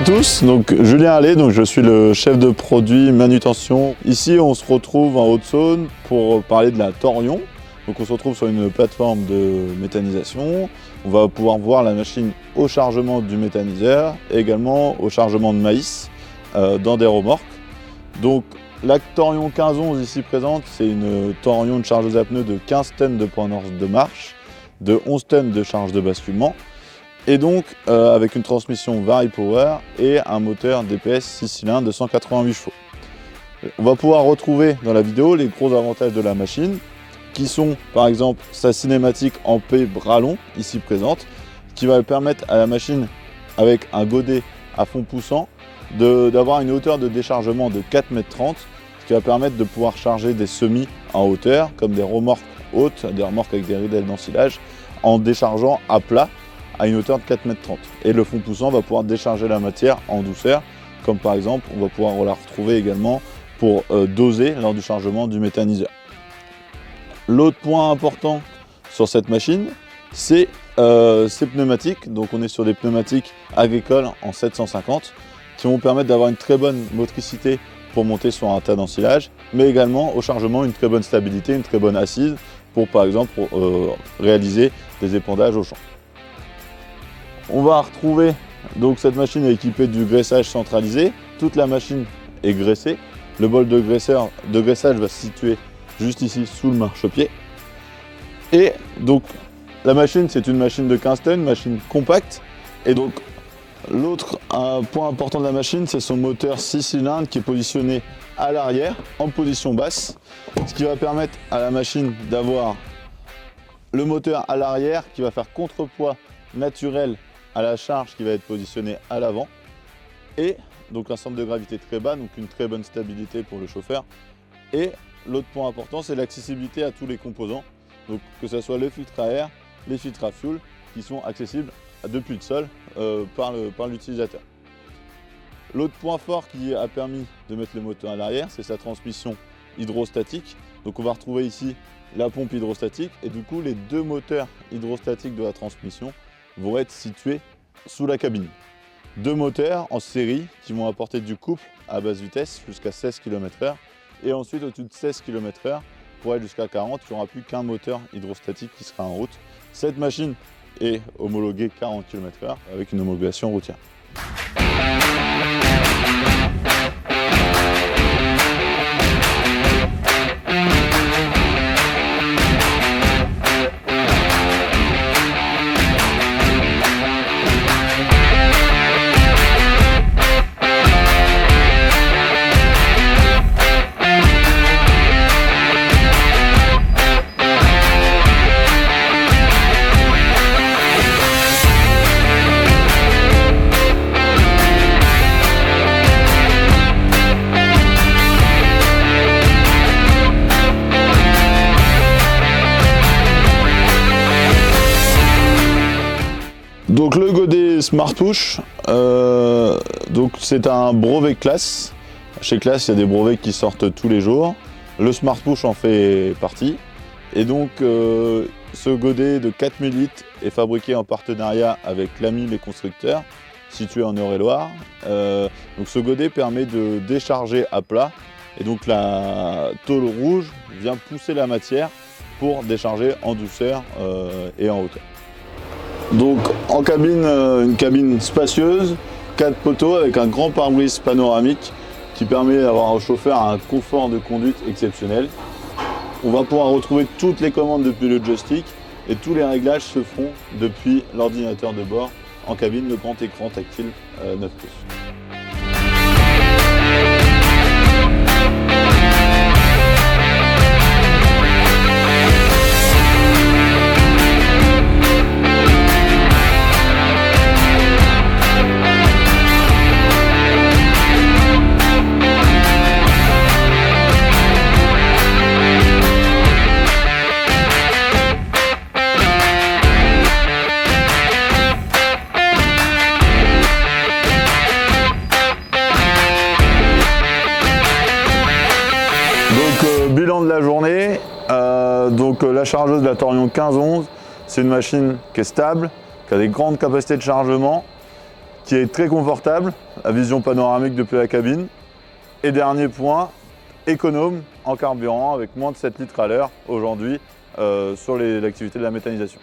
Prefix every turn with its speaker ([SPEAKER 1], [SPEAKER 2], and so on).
[SPEAKER 1] à tous, donc Julien Allais, donc je suis le chef de produit manutention. Ici on se retrouve en Haute-Saône pour parler de la Thorion. Donc on se retrouve sur une plateforme de méthanisation. On va pouvoir voir la machine au chargement du méthaniseur et également au chargement de maïs dans des remorques. Donc la Thorion 1511 ici présente, c'est une Thorion de chargeuse à pneus de 15 tonnes de poids de marche, de 11 tonnes de charge de basculement. Et donc avec une transmission Vari-Power et un moteur DPS 6 cylindres de 188 chevaux. On va pouvoir retrouver dans la vidéo les gros avantages de la machine qui sont par exemple sa cinématique en P bras long ici présente qui va permettre à la machine avec un godet à fond poussant d'avoir une hauteur de déchargement de 4,30 m, ce qui va permettre de pouvoir charger des semis en hauteur comme des remorques hautes, des remorques avec des ridelles d'ensilage en déchargeant à plat à une hauteur de 4,30 m. Et le fond poussant va pouvoir décharger la matière en douceur, comme par exemple on va pouvoir la retrouver également pour doser lors du chargement du méthaniseur. L'autre point important sur cette machine, c'est ces pneumatiques. Donc on est sur des pneumatiques agricoles en 750 qui vont permettre d'avoir une très bonne motricité pour monter sur un tas d'ensilage, mais également au chargement une très bonne stabilité, une très bonne assise pour par exemple réaliser des épandages au champ. On va retrouver, donc cette machine est équipée du graissage centralisé. Toute la machine est graissée. Le bol de graissage va se situer juste ici sous le marchepied. Et donc la machine, c'est une machine de 15 tonnes, machine compacte. Et donc l'autre point important de la machine, c'est son moteur 6 cylindres qui est positionné à l'arrière en position basse. Ce qui va permettre à la machine d'avoir le moteur à l'arrière qui va faire contrepoids naturel à la charge qui va être positionnée à l'avant et donc un centre de gravité très bas, donc une très bonne stabilité pour le chauffeur. Et l'autre point important, c'est l'accessibilité à tous les composants, donc que ce soit le filtre à air, les filtres à fuel qui sont accessibles depuis le sol par l'utilisateur. L'autre point fort qui a permis de mettre le moteur à l'arrière, c'est sa transmission hydrostatique. Donc on va retrouver ici la pompe hydrostatique et du coup les deux moteurs hydrostatiques de la transmission vont être situés sous la cabine. Deux moteurs en série qui vont apporter du couple à basse vitesse jusqu'à 16 km/h et ensuite au-dessus de 16 km/h pour aller jusqu'à 40, il n'y aura plus qu'un moteur hydrostatique qui sera en route. Cette machine est homologuée 40 km/h avec une homologation routière. Donc le godet Smart Push, donc c'est un brevet Claas. Chez Claas, il y a des brevets qui sortent tous les jours. Le Smart Push en fait partie. Et donc ce godet de 4000 litres est fabriqué en partenariat avec l'AMI Les Constructeurs, situé en Eure-et-Loire. Donc ce godet permet de décharger à plat. Et donc la tôle rouge vient pousser la matière pour décharger en douceur et en hauteur. Donc en cabine, une cabine spacieuse, 4 poteaux avec un grand pare-brise panoramique qui permet d'avoir au chauffeur un confort de conduite exceptionnel. On va pouvoir retrouver toutes les commandes depuis le joystick et tous les réglages se font depuis l'ordinateur de bord en cabine, le grand écran tactile 9 pouces. Bilan de la journée, la chargeuse de la Thorion 1511, c'est une machine qui est stable, qui a des grandes capacités de chargement, qui est très confortable, la vision panoramique depuis la cabine. Et dernier point, économe en carburant avec moins de 7 litres à l'heure aujourd'hui sur l'activité de la méthanisation.